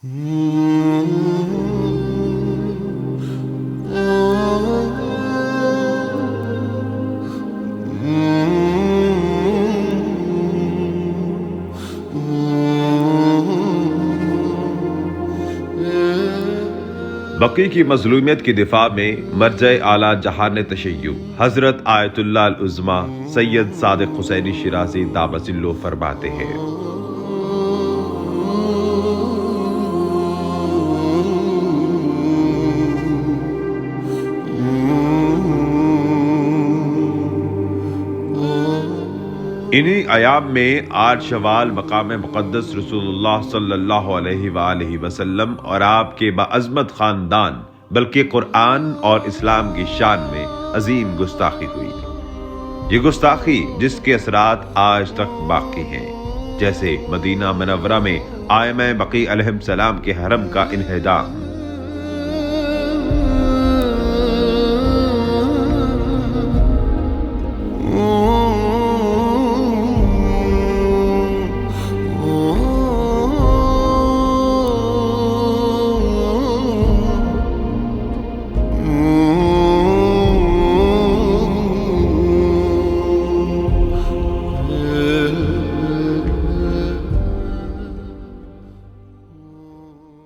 बकी की मजलूमियत की दिफा में मर्जे आला जहान तशय्यु हजरत आयतुल्लाह अल उज़्मा सैयद सादिक हुसैनी शिराज़ी दामसिल्लो फरमाते हैं, इन्हीं अयाम में 8 शवाल मकाम मुक़द्दस रसूलुल्लाह सल्लल्लाहु अलैहि वसल्लम और आपके बाअज़मत ख़ानदान बल्कि कुरान और इस्लाम की शान में अजीम गुस्ताखी हुई। ये गुस्ताखी जिसके असरात आज तक बाकी हैं, जैसे मदीना मुनव्वरा में आयम बकी अलैहिस्सलाम के हरम का इन्हिदाम,